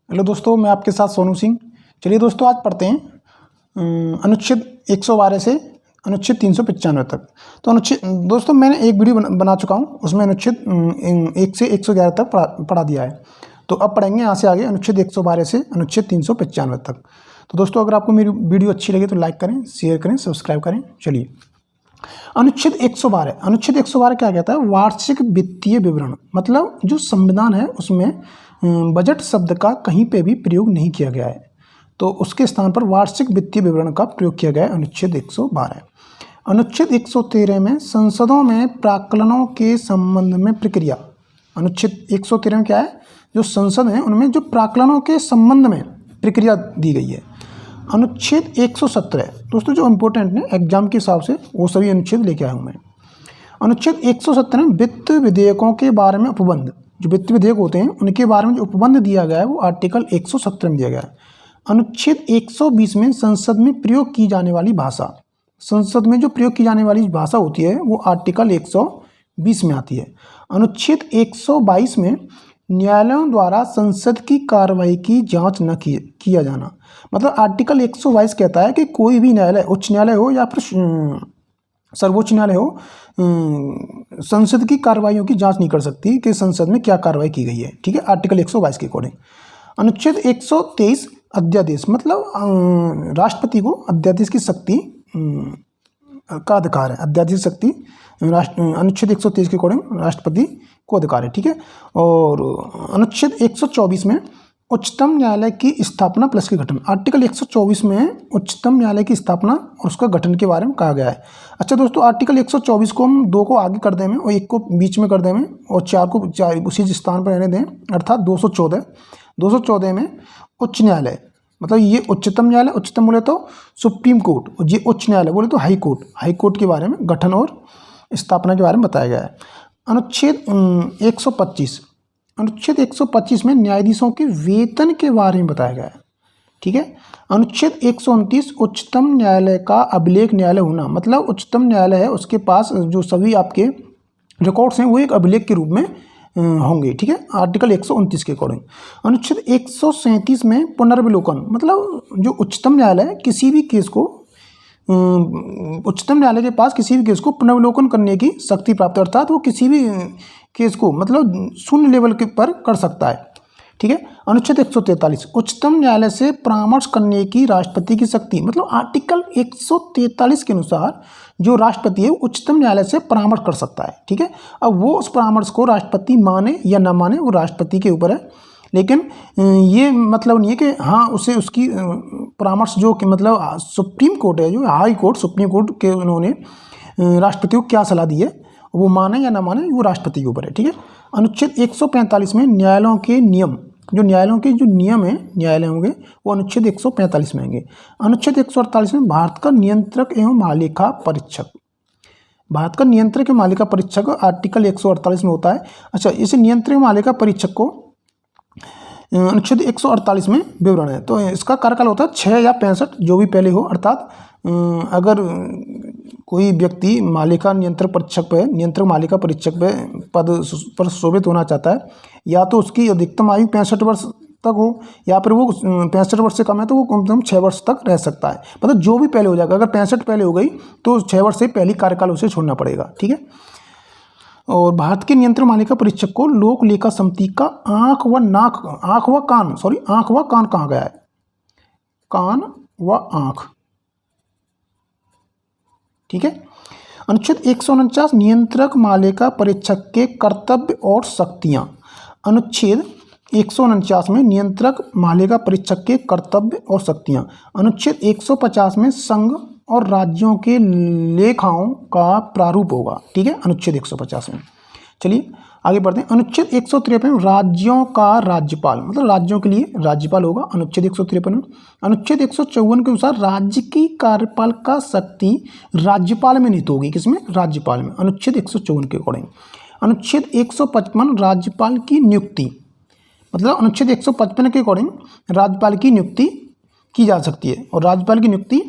Hello दोस्तों, मैं आपके साथ सोनू सिंह। चलिए दोस्तों, आज पढ़ते हैं अनुच्छेद 112 से अनुच्छेद 395 तक। तो अनुच्छेद दोस्तों मैंने एक वीडियो बना चुका हूँ, उसमें अनुच्छेद 1 से 111 तक पढ़ा दिया है। तो अब पढ़ेंगे यहाँ से आगे अनुच्छेद 112 से अनुच्छेद 395 तक। तो दोस्तों, अगर आपको मेरी वीडियो अच्छी लगे तो लाइक करें, शेयर करें, सब्सक्राइब करें। चलिए, अनुच्छेद 112 क्या कहता है? वार्षिक वित्तीय विवरण। मतलब जो संविधान है उसमें बजट शब्द का कहीं पे भी प्रयोग नहीं किया गया है, तो उसके स्थान पर वार्षिक वित्तीय विवरण का प्रयोग किया गया है अनुच्छेद 112। अनुच्छेद 113 में संसदों में प्राक्कलनों के संबंध में प्रक्रिया। अनुच्छेद 113 में क्या है? जो संसद हैं उनमें जो प्राक्कलनों के संबंध में प्रक्रिया दी गई है। अनुच्छेद 117 दोस्तों जो इम्पोर्टेंट है एग्जाम के हिसाब से वो सभी अनुच्छेद लेके आया हूँ मैं। अनुच्छेद 117 में वित्त विधेयकों के बारे में उपबंध। जो वित्त विधेयक होते हैं उनके बारे में जो उपबंध दिया गया है वो आर्टिकल 117 में दिया गया है। अनुच्छेद 120 में संसद में प्रयोग की जाने वाली भाषा। संसद में जो प्रयोग की जाने वाली भाषा होती है वो आर्टिकल 120 में आती है। अनुच्छेद 122 में न्यायालयों द्वारा संसद की कार्रवाई की जांच न किया जाना। मतलब आर्टिकल 122 कहता है कि कोई भी न्यायालय, उच्च न्यायालय हो या फिर सर्वोच्च न्यायालय हो, संसद की कार्रवाइयों की जांच नहीं कर सकती कि संसद में क्या कार्रवाई की गई है। ठीक है, आर्टिकल 122 के अकॉर्डिंग। अनुच्छेद 123 अध्यादेश। मतलब राष्ट्रपति को अध्यादेश की शक्ति का अधिकार है। अध्यादेश शक्ति अनुच्छेद 123 के अकॉर्डिंग राष्ट्रपति को अधिकार है। ठीक है, और अनुच्छेद 124 में उच्चतम न्यायालय की स्थापना प्लस के गठन। आर्टिकल 124 में उच्चतम न्यायालय की स्थापना और उसका गठन के बारे में कहा गया है। अच्छा दोस्तों, आर्टिकल 124 को हम 2 को आगे कर दें और 1 को बीच में कर दें और 4 को उसी स्थान पर रहने दें, अर्थात 214 में उच्च न्यायालय। मतलब ये उच्चतम न्यायालय, उच्चतम बोले तो सुप्रीम कोर्ट, और ये उच्च न्यायालय बोले तो हाई कोर्ट के बारे में गठन और स्थापना के बारे में बताया गया है। अनुच्छेद 125 में न्यायाधीशों के वेतन के बारे में बताया गया है। ठीक है, अनुच्छेद 129 उच्चतम न्यायालय का अभिलेख न्यायालय होना। मतलब उच्चतम न्यायालय है उसके पास जो सभी आपके रिकॉर्ड्स हैं वो एक अभिलेख के रूप में होंगे। ठीक है, आर्टिकल 129 के अकॉर्डिंग। अनुच्छेद 137 में पुनर्विलोकन। मतलब जो उच्चतम न्यायालय किसी भी केस को, उच्चतम न्यायालय के पास किसी भी केस को पुनर्विलोकन करने की शक्ति प्राप्त है, अर्थात वो किसी भी केस को मतलब शून्य लेवल के पर कर सकता है। ठीक है, अनुच्छेद 143 उच्चतम न्यायालय से परामर्श करने की राष्ट्रपति की शक्ति। मतलब आर्टिकल 143 के अनुसार जो राष्ट्रपति है उच्चतम न्यायालय से परामर्श कर सकता है। ठीक है, अब वो उस परामर्श को राष्ट्रपति माने या ना माने वो राष्ट्रपति के ऊपर है, लेकिन ये मतलब नहीं है कि हाँ उसे उसकी परामर्श जो कि मतलब सुप्रीम कोर्ट है, जो हाई कोर्ट, सुप्रीम कोर्ट के उन्होंने राष्ट्रपति को क्या सलाह दी है वो माने या ना माने वो राष्ट्रपति के ऊपर है। ठीक है, अनुच्छेद 145 में न्यायालयों के नियम। जो न्यायालयों के जो नियम है न्यायालय होंगे वो अनुच्छेद 145 में आएंगे। अनुच्छेद 148 में भारत का नियंत्रक एवं मालिका परीक्षक। भारत का नियंत्रक एवं मालिका परीक्षक आर्टिकल 148 में होता है। अच्छा, इस नियंत्रक एवं मालिका परीक्षक को अनुच्छेद 148 में विवरण है। तो इसका कार्यकाल होता है 6 या 65, जो भी पहले हो। अर्थात अगर कोई व्यक्ति मालिका नियंत्रक परीक्षक पे, नियंत्रक मालिका परीक्षक पे पद पर शोभित होना चाहता है, या तो उसकी अधिकतम आयु 65 वर्ष तक हो, या फिर वो 65 वर्ष से कम है तो वो कम से कम 6 वर्ष तक रह सकता है। मतलब जो भी पहले हो जाएगा, अगर 65 पहले हो गई तो 6 वर्ष से पहली कार्यकाल उसे छोड़ना पड़ेगा। ठीक है, और भारत के नियंत्रक मालिका परीक्षक को लोक लेखा समिति का आंख व कान कहा गया है? कान व आंख। ठीक है, अनुच्छेद 149 नियंत्रक मालिका परीक्षक के कर्तव्य और शक्तियां। अनुच्छेद 149 में नियंत्रक मालिका परीक्षक के कर्तव्य और शक्तियां। अनुच्छेद 150 में संघ और राज्यों के लेखाओं का प्रारूप होगा। ठीक है, अनुच्छेद 150 में। चलिए आगे बढ़ते हैं। अनुच्छेद 153 में राज्यों का राज्यपाल। मतलब राज्यों के लिए राज्यपाल होगा अनुच्छेद 153 में। अनुच्छेद 154 के अनुसार राज्य की कार्यपाल का शक्ति राज्यपाल में निहित होगी। किसमें? राज्यपाल में, अनुच्छेद 154 के अकॉर्डिंग। अनुच्छेद 155 राज्यपाल की नियुक्ति। मतलब अनुच्छेद 155 के अकॉर्डिंग राज्यपाल की नियुक्ति की जा सकती है, और राज्यपाल की नियुक्ति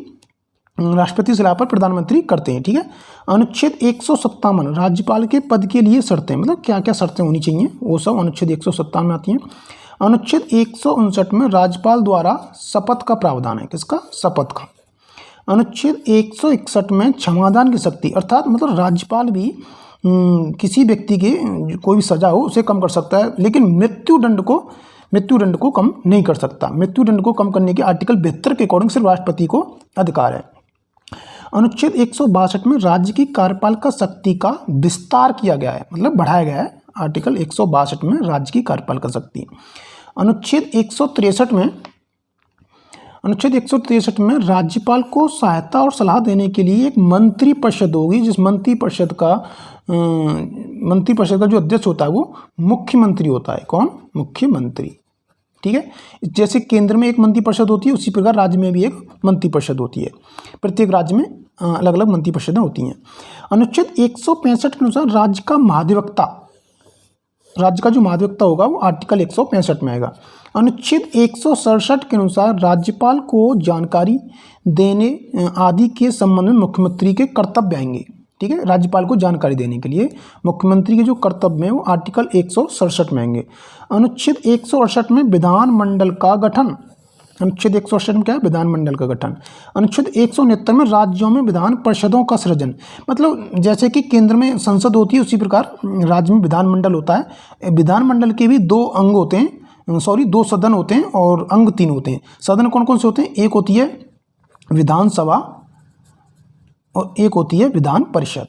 राष्ट्रपति सलाह पर प्रधानमंत्री करते हैं। ठीक है, अनुच्छेद 157 राज्यपाल के पद के लिए शर्तें। मतलब क्या क्या शर्तें होनी चाहिए वो सब अनुच्छेद 157 में आती हैं। अनुच्छेद 159 में राज्यपाल द्वारा शपथ का प्रावधान है। किसका? शपथ का। अनुच्छेद 161 में क्षमादान की शक्ति, अर्थात मतलब राज्यपाल भी किसी व्यक्ति की कोई भी सजा हो उसे कम कर सकता है, लेकिन मृत्युदंड को कम नहीं कर सकता। मृत्युदंड को कम करने के आर्टिकल 72 के अकॉर्डिंग सिर्फ राष्ट्रपति को अधिकार है। अनुच्छेद 162 में राज्य की कार्यपालिका शक्ति का विस्तार किया गया है, मतलब बढ़ाया गया है। आर्टिकल 162 में राज्य की कार्यपालिका शक्ति। अनुच्छेद 163 में राज्यपाल को सहायता और सलाह देने के लिए एक मंत्री परिषद होगी, जिस मंत्री परिषद का जो अध्यक्ष होता है वो मुख्यमंत्री होता है। कौन? मुख्यमंत्री। ठीक है, जैसे केंद्र में एक मंत्री परिषद होती है, उसी प्रकार राज्य में भी एक मंत्री परिषद होती है। प्रत्येक राज्य में अलग अलग मंत्री परिषदें होती हैं। अनुच्छेद 165 के अनुसार राज्य का जो महाधिवक्ता होगा वो आर्टिकल 165 में आएगा। अनुच्छेद 167 के अनुसार राज्यपाल को जानकारी देने आदि के संबंध में मुख्यमंत्री के कर्तव्य आएंगे। ठीक है, राज्यपाल को जानकारी देने के लिए मुख्यमंत्री के जो कर्तव्य हैं वो आर्टिकल 167 में आएंगे। अनुच्छेद 168 में विधानमंडल का गठन। अनुच्छेद 168 में क्या है? विधानमंडल का गठन। अनुच्छेद 169 में राज्यों में विधान परिषदों का सृजन, मतलब जैसे कि केंद्र में संसद होती है उसी प्रकार राज्य में विधानमंडल होता है। विधानमंडल के भी दो सदन होते हैं और अंग 3 होते हैं। सदन कौन कौन से होते हैं? एक होती है विधानसभा और एक होती है विधान परिषद।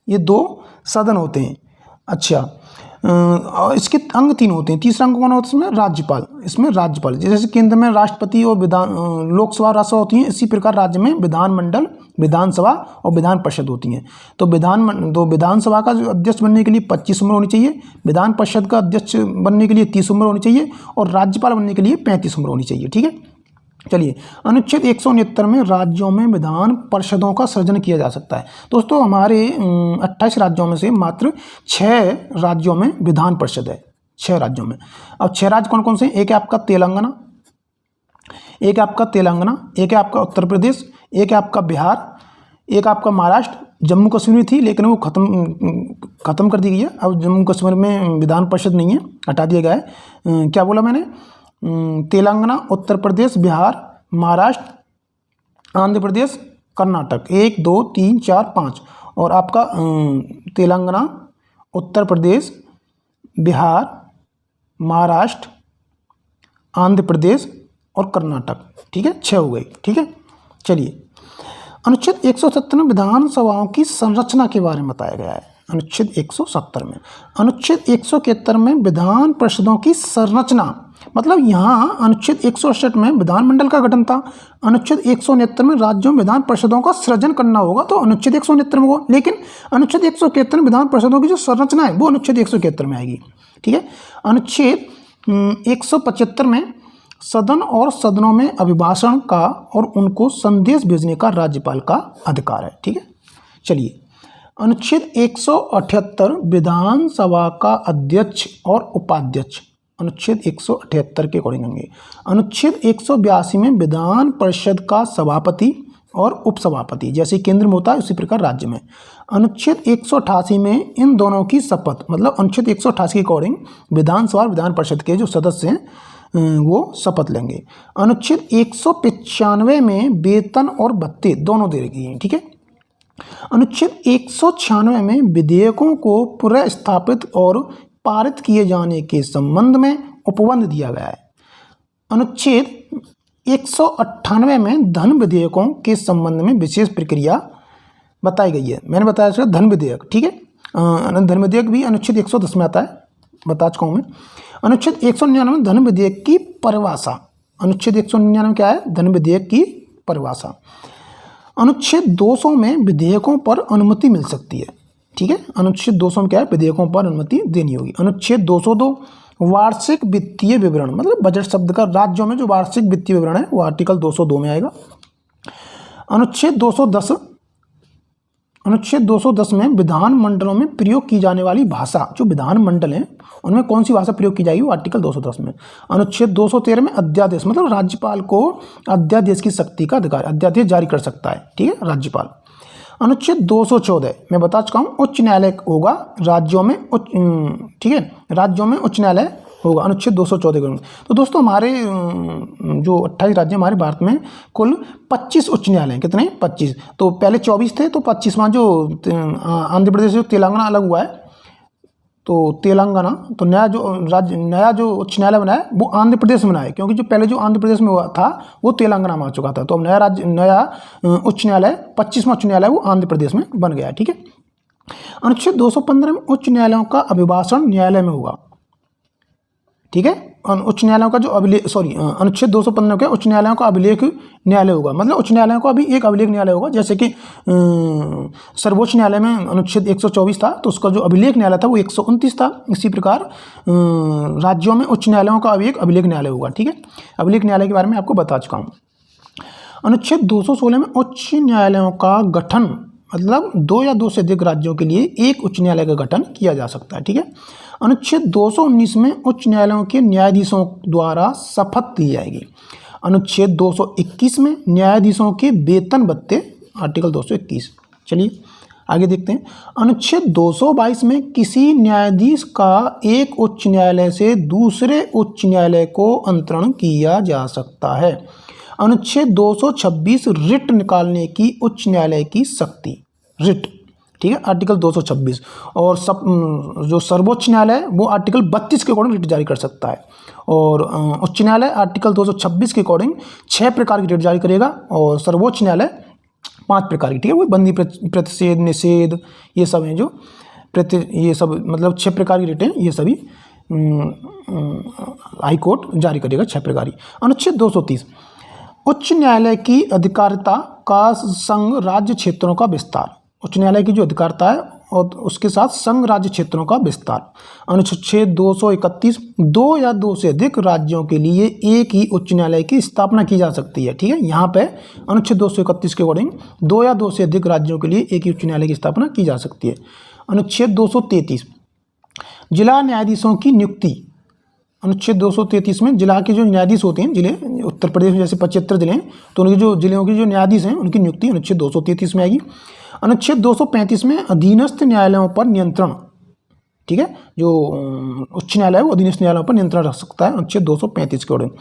ये 2 सदन होते हैं। अच्छा, और इसके अंग 3 होते हैं। तीसरा अंग कौन होता है इसमें? राज्यपाल। इसमें राज्यपाल, जैसे केंद्र में राष्ट्रपति और लोकसभा राज्यसभा होती हैं, इसी प्रकार राज्य में विधानमंडल, विधानसभा और विधान परिषद होती हैं। तो विधानसभा का जो अध्यक्ष बनने के लिए 25 उम्र होनी चाहिए, विधान परिषद का अध्यक्ष बनने के लिए 30 उम्र होनी चाहिए और राज्यपाल बनने के लिए 35 उम्र होनी चाहिए। ठीक है, चलिए अनुच्छेद 169 में राज्यों में विधान परिषदों का सृजन किया जा सकता है। दोस्तों हमारे 28 राज्यों में से मात्र 6 राज्यों में विधान परिषद है। 6 राज्यों में। अब 6 राज्य कौन कौन से? एक है आपका तेलंगाना, एक है आपका उत्तर प्रदेश, एक है आपका बिहार, एक आपका महाराष्ट्र। जम्मू कश्मीर थी लेकिन वो खत्म कर दी गई है। अब जम्मू कश्मीर में विधान परिषद नहीं है, हटा दिया गया है। क्या बोला मैंने? तेलंगाना, उत्तर प्रदेश, बिहार, महाराष्ट्र, आंध्र प्रदेश, कर्नाटक। 1 2 3 4 5 और आपका तेलंगाना, उत्तर प्रदेश, बिहार, महाराष्ट्र, आंध्र प्रदेश और कर्नाटक। ठीक है, 6 हो गई। ठीक है, चलिए अनुच्छेद 170 में विधानसभाओं की संरचना के बारे में बताया गया है। अनुच्छेद 170 में। अनुच्छेद 171 में विधान परिषदों की संरचना, मतलब यहाँ अनुच्छेद 168 में विधानमंडल का गठन था, अनुच्छेद 169 में राज्यों में विधान परिषदों का सृजन करना होगा तो अनुच्छेद 169 में होगा, लेकिन अनुच्छेद 171 में विधान परिषदों की जो संरचना है वो अनुच्छेद 171 में आएगी। ठीक है, अनुच्छेद 175 में सदन और सदनों में अभिभाषण का और उनको संदेश भेजने का राज्यपाल का अधिकार है। ठीक है, चलिए अनुच्छेद 178 विधानसभा का अध्यक्ष और उपाध्यक्ष, अनुच्छेद 178 के अकॉर्डिंग होंगे। अनुच्छेद 182 में विधान परिषद का सभापति और उपसभापति, जैसे केंद्र में होता है उसी प्रकार राज्य में। अनुच्छेद 188 में इन दोनों की शपथ, मतलब अनुच्छेद 188 के अकॉर्डिंग विधानसभा और विधान परिषद के जो सदस्य हैं वो शपथ लेंगे। अनुच्छेद 195 में वेतन और भत्ते दोनों दे रखी हैं। ठीक है, अनुच्छेद 196 में विधेयकों को पुनर्स्थापित और पारित किए जाने के संबंध में उपबंध दिया गया है। अनुच्छेद 198 में धन विधेयकों के संबंध में विशेष प्रक्रिया बताई गई है। मैंने बताया था धन विधेयक। ठीक है, धन विधेयक भी अनुच्छेद 110 में आता है, बता चुका हूँ मैं। अनुच्छेद 199 धन विधेयक की परिभाषा, अनुच्छेद 199 क्या है? धन विधेयक की परिभाषा। अनुच्छेद 200 में विधेयकों पर अनुमति मिल सकती है। ठीक है, अनुच्छेद 200 में क्या है? विधेयकों पर अनुमति देनी होगी। अनुच्छेद 202 वार्षिक वित्तीय विवरण, मतलब बजट शब्द का राज्यों में जो वार्षिक वित्तीय विवरण है वो आर्टिकल 202 में आएगा। अनुच्छेद 210 में विधानमंडलों में प्रयोग की जाने वाली भाषा, जो विधानमंडल है उनमें कौन सी भाषा प्रयोग की जाएगी वो आर्टिकल 210 में। अनुच्छेद 213 में अध्यादेश, मतलब राज्यपाल को अध्यादेश की शक्ति का अधिकार, अध्यादेश जारी कर सकता है। ठीक है, राज्यपाल। अनुच्छेद 214 मैं बता चुका हूँ, उच्च न्यायालय होगा राज्यों में ठीक है, राज्यों में उच्च न्यायालय होगा अनुच्छेद 214 के। तो दोस्तों हमारे जो 28 राज्य हमारे भारत में कुल 25 उच्च न्यायालय हैं। कितने? 25। तो पहले 24 थे, तो 25वां जो आंध्र प्रदेश जो तेलंगाना अलग हुआ है, तो तेलंगाना तो नया जो उच्च न्यायालय बना है वो आंध्र प्रदेश में बना है, क्योंकि जो पहले जो आंध्र प्रदेश में हुआ था वो तेलंगाना में आ चुका था। तो अब नया उच्च न्यायालय 25वां उच्च न्यायालय वो आंध्र प्रदेश में बन गया है। ठीक है। अनुच्छेद 215 में उच्च न्यायालयों का अभिभाषण न्यायालय में होगा। ठीक है। उच्च न्यायालयों का जो अनुच्छेद 215 के उच्च न्यायालयों का अभिलेख न्यायालय होगा, मतलब उच्च न्यायालयों का भी एक अभिलेख न्यायालय होगा। जैसे कि सर्वोच्च न्यायालय में अनुच्छेद 124 था, तो उसका जो अभिलेख न्यायालय था वो 129 था। इसी प्रकार राज्यों में उच्च न्यायालयों का भी एक अभिलेख न्यायालय होगा। ठीक है। अभिलेख न्यायालय के बारे में आपको बता चुका हूँ। अनुच्छेद 216 में उच्च न्यायालयों का गठन, मतलब 2 या 2 से अधिक राज्यों के लिए एक उच्च न्यायालय का गठन किया जा सकता है। ठीक है। अनुच्छेद 219 में उच्च न्यायालयों के न्यायाधीशों द्वारा शपथ ली जाएगी। अनुच्छेद 221 में न्यायाधीशों के वेतन भत्ते, आर्टिकल 221। चलिए आगे देखते हैं। अनुच्छेद 222 में किसी न्यायाधीश का एक उच्च न्यायालय से दूसरे उच्च न्यायालय को अंतरण किया जा सकता है। अनुच्छेद 226 रिट निकालने की उच्च न्यायालय की शक्ति, रिट। ठीक है। आर्टिकल 226। और जो सर्वोच्च न्यायालय वो आर्टिकल 32 के अकॉर्डिंग रिट जारी कर सकता है, और उच्च न्यायालय आर्टिकल 226 के अकॉर्डिंग 6 प्रकार की रिट जारी करेगा, और सर्वोच्च न्यायालय 5 प्रकार की। ठीक है। वो बंदी, प्रतिषेध, निषेध, ये सब हैं जो ये सब मतलब 6 प्रकार की रिटें ये सभी हाई कोर्ट जारी करेगा, 6 प्रकार की। अनुच्छेद 230 उच्च न्यायालय की अधिकारिता का संघ राज्य क्षेत्रों का विस्तार। उच्च न्यायालय की जो अधिकारिता है और उसके साथ संघ राज्य क्षेत्रों का विस्तार। अनुच्छेद 231 2 या 2 से अधिक राज्यों के लिए एक ही उच्च न्यायालय की स्थापना की जा सकती है। ठीक है। यहाँ पे अनुच्छेद 231 के अकॉर्डिंग 2 या 2 से अधिक राज्यों के लिए एक ही उच्च न्यायालय की स्थापना की जा सकती है। अनुच्छेद 233 जिला न्यायाधीशों की नियुक्ति। अनुच्छेद 233 में जिला के जो न्यायाधीश होते हैं, जिले उत्तर प्रदेश में जैसे 75 जिले हैं, तो उनकी जो जिलों के जो न्यायाधीश हैं उनकी नियुक्ति अनुच्छेद 233 में आएगी। अनुच्छेद 235 में अधीनस्थ न्यायालयों पर नियंत्रण। ठीक है। जो उच्च न्यायालय है वो अधीनस्थ न्यायालयों पर नियंत्रण रख सकता है, अनुच्छेद 235 के अकॉर्डिंग।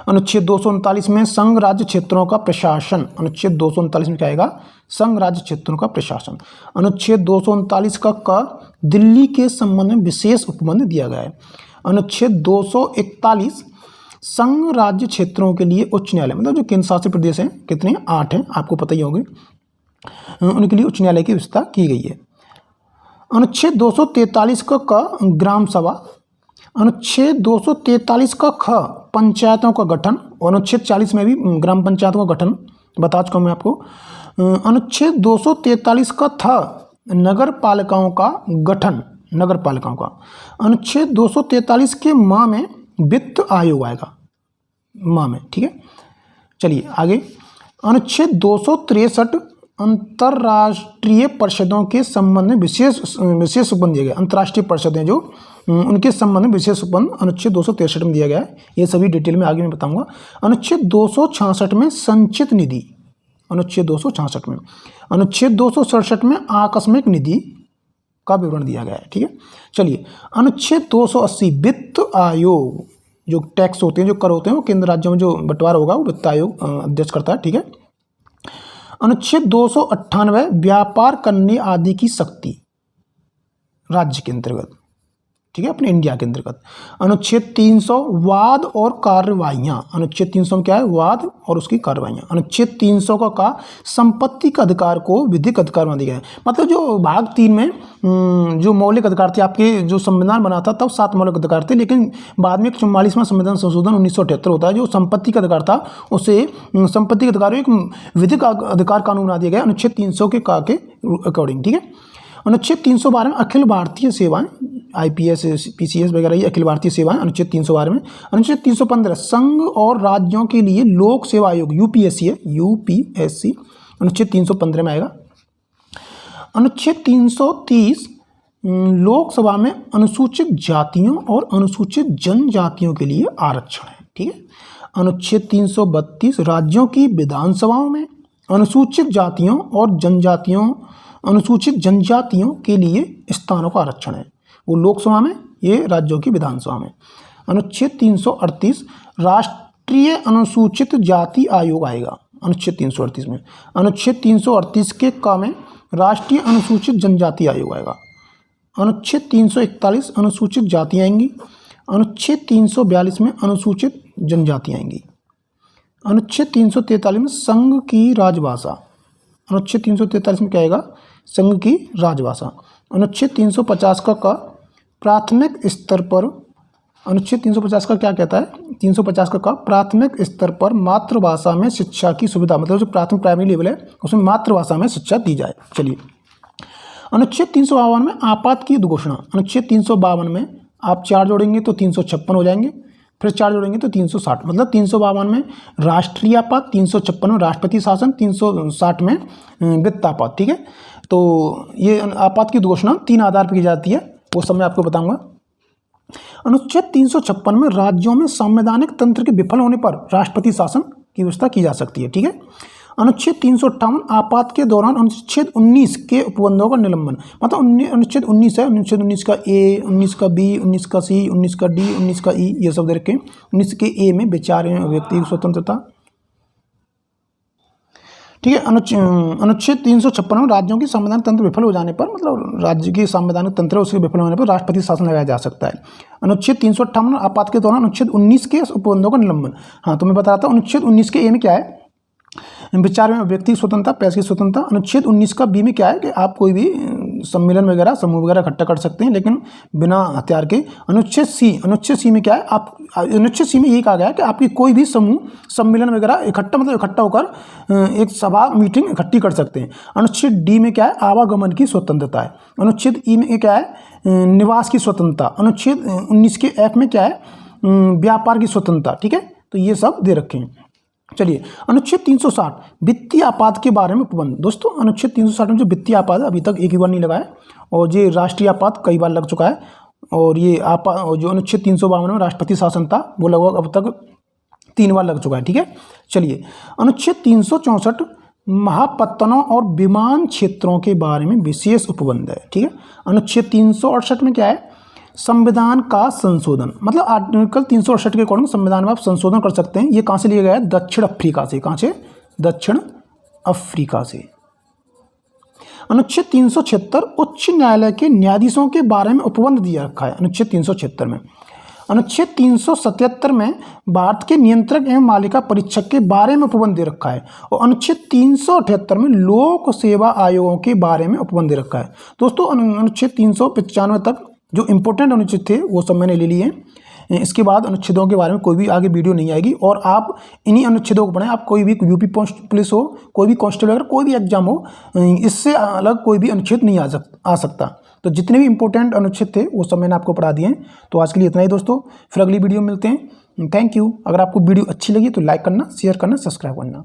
अनुच्छेद 239 में संघ राज्य क्षेत्रों का प्रशासन। अनुच्छेद 239 में क्या आएगा? संघ राज्य क्षेत्रों का प्रशासन। अनुच्छेद 239 का दिल्ली के संबंध में विशेष उपबंध दिया गया है। अनुच्छेद 241 संघ राज्य क्षेत्रों के लिए उच्च न्यायालय, मतलब जो केंद्र शासित प्रदेश हैं, कितने? 8 हैं, आपको पता ही होगी, उनके लिए उच्च न्यायालय की व्यवस्था की गई है। अनुच्छेद 243 का ग्राम सभा। अनुच्छेद 243 का ख पंचायतों का गठन, और अनुच्छेद 40 में भी ग्राम पंचायतों का गठन बता चुका मैं आपको। अनुच्छेद 243 का था नगर पालिकाओं का गठन, नगर पालिकाओं का। अनुच्छेद 243 के माह में वित्त आयोग आएगा, माह में। ठीक है। चलिए आगे। अनुच्छेद 263 अंतर्राष्ट्रीय परिषदों के संबंध में विशेष उपबंध दिया गया। अंतर्राष्ट्रीय परिषदें जो उनके संबंध में विशेष उपबंध अनुच्छेद 263 में दिया गया है। ये सभी डिटेल में आगे मैं बताऊंगा। अनुच्छेद 266 में संचित निधि। अनुच्छेद 266 में। अनुच्छेद 267 में आकस्मिक निधि का विवरण दिया गया है। ठीक है। चलिए। अनुच्छेद 280 वित्त आयोग, जो टैक्स होते हैं, जो कर होते हैं, वो केंद्र राज्यों में जो बंटवारा होगा वो वित्त आयोग अध्यक्ष करता है। ठीक है। अनुच्छेद 298 व्यापार करने आदि की शक्ति राज्य के अंतर्गत। ठीक है। अपने इंडिया के अंतर्गत। अनुच्छेद 300 वाद और कार्यवाहियाँ। अनुच्छेद 300 में क्या है? वाद और उसकी कार्यवाहियाँ। अनुच्छेद 300 का संपत्ति के अधिकार को विधिक अधिकार मान दिया गया है। मतलब जो भाग 3 में जो मौलिक अधिकार थे, आपके जो संविधान बना था तब 7 मौलिक अधिकार थे, लेकिन बाद में 44वां संविधान संशोधन 1978 होता है, जो संपत्ति का अधिकार था उसे संपत्ति के अधिकार को एक विधिक अधिकार कानून बना दिया गया अनुच्छेद 300 के अकॉर्डिंग। ठीक है। अनुच्छेद 312 में अखिल भारतीय सेवाएं, IPS PCS वगैरह ये अखिल भारतीय सेवाएं अनुच्छेद 312 में। अनुच्छेद 315 संघ और राज्यों के लिए लोक सेवा आयोग UPSC है, UPSC अनुच्छेद 315 में आएगा। अनुच्छेद 330 लोकसभा में अनुसूचित जातियों और अनुसूचित जनजातियों के लिए आरक्षण है। ठीक है। अनुच्छेद 332 राज्यों की विधानसभाओं में अनुसूचित जातियों और जनजातियों, अनुसूचित जनजातियों के लिए स्थानों का आरक्षण है। वो लोकसभा में, ये राज्यों की विधानसभा में। अनुच्छेद 338 राष्ट्रीय अनुसूचित जाति आयोग आएगा अनुच्छेद 338 में। अनुच्छेद 338 के क में राष्ट्रीय अनुसूचित जनजाति आयोग आएगा। अनुच्छेद 341 अनुसूचित जाति आएंगी। अनुच्छेद 342 में अनुसूचित जनजाति आएंगी। अनुच्छेद 343 में संघ की राजभाषा, अनुच्छेद 343 में क्या आएगा, संघ की राजभाषा। अनुच्छेद 350 का प्राथमिक स्तर पर, अनुच्छेद 350 का क्या कहता है, 350 का प्राथमिक स्तर पर मातृभाषा में शिक्षा की सुविधा, मतलब जो प्राथमिक प्राइमरी लेवल है उसमें मातृभाषा में शिक्षा दी जाए। चलिए, अनुच्छेद 352 में आपात की उद्घोषणा। अनुच्छेद 352 में आप 4 जोड़ेंगे तो 356 हो जाएंगे, फिर 4 जोड़ेंगे तो 360, मतलब 352 में राष्ट्रीय आपात, 356 में राष्ट्रपति शासन, 360 में वित्त आपात। ठीक है, तो ये आपात की उद्घोषणा 3 आधार पर की जाती है, वो सब मैं आपको बताऊंगा। अनुच्छेद 356 में राज्यों में संवैधानिक तंत्र के विफल होने पर राष्ट्रपति शासन की व्यवस्था की जा सकती है। ठीक है, अनुच्छेद 358 आपात के दौरान अनुच्छेद 19 के उपबंधों का निलंबन, मतलब अनुच्छेद 19 है, अनुच्छेद 19 का ए, 19 का बी, 19 का सी, 19 का डी, 19 का ई, ये सब दे रखे हैं। 19 के ए में विचार व्यक्ति की स्वतंत्रता। ठीक है, अनुच्छेद 356 में राज्यों की संवैधानिक तंत्र विफल हो जाने पर, मतलब राज्य की संवैधानिक तंत्र उसके विफल होने पर राष्ट्रपति शासन लगाया जा सकता है। अनुच्छेद 358 आपात के दौरान अनुच्छेद 19 के उपबंधों का निलंबन। हाँ, तो मैं बता रहा था अनुच्छेद 19 के ए में क्या है, विचार में व्यक्ति स्वतंत्रता, प्रेस की स्वतंत्रता। अनुच्छेद 19 का बी में क्या है कि आप कोई भी सम्मेलन वगैरह, समूह वगैरह इकट्ठा कर सकते हैं, लेकिन बिना हथियार के। अनुच्छेद सी में क्या है, आप अनुच्छेद सी में यही कहा गया है कि आपकी कोई भी समूह, सम्मेलन वगैरह इकट्ठा होकर एक सभा, मीटिंग इकट्ठी कर सकते हैं। अनुच्छेद डी में क्या है, आवागमन की स्वतंत्रता है। अनुच्छेद ई में क्या है, निवास की स्वतंत्रता। अनुच्छेद 19 के एफ में क्या है, व्यापार की स्वतंत्रता। ठीक है, तो ये सब दे रखे हैं। चलिए, अनुच्छेद 360 वित्तीय आपात के बारे में उपबंध। दोस्तों, अनुच्छेद 360 में जो वित्तीय आपात है अभी तक एक ही बार नहीं लगा है, और ये राष्ट्रीय आपात कई बार लग चुका है। और ये जो अनुच्छेद 352 में राष्ट्रपति शासन था वो लगभग अब तक 3 बार लग चुका है। ठीक है, चलिए, अनुच्छेद 364 महापत्तनों और विमान क्षेत्रों के बारे में विशेष उपबंध है। ठीक है, अनुच्छेद 368 में क्या है, संविधान का संशोधन, मतलब आर्टिकल 368 के अकॉर्डिंग संविधान में आप संशोधन कर सकते हैं। ये कहाँ से लिया गया है, दक्षिण अफ्रीका से। कहाँ से, दक्षिण अफ्रीका से। अनुच्छेद 376 उच्च न्यायालय के न्यायाधीशों के बारे में उपबंध दिया रखा है अनुच्छेद 376 में। अनुच्छेद 377 में भारत के नियंत्रक एवं मालिका परीक्षक के बारे में उपबंध दे रखा है, और अनुच्छेद 378 में लोक सेवा आयोगों के बारे में उपबंध दे रखा है। दोस्तों, अनुच्छेद 395 तक जो इंपॉर्टेंट अनुच्छेद थे वो सब मैंने ले लिए हैं। इसके बाद अनुच्छेदों के बारे में कोई भी आगे वीडियो नहीं आएगी, और आप इन्हीं अनुच्छेदों को पढ़ें। आप कोई भी यूपी पुलिस हो, कोई भी कांस्टेबल वगैरह कोई भी एग्जाम हो, इससे अलग कोई भी अनुच्छेद नहीं आ सकता। तो जितने भी इंपॉर्टेंट अनुच्छेद थे वो सब मैंने आपको पढ़ा दिए हैं। तो आज के लिए इतना ही दोस्तों, फिर अगली वीडियो में मिलते हैं। Thank you. अगर आपको वीडियो अच्छी लगी तो लाइक करना, शेयर करना, सब्सक्राइब करना।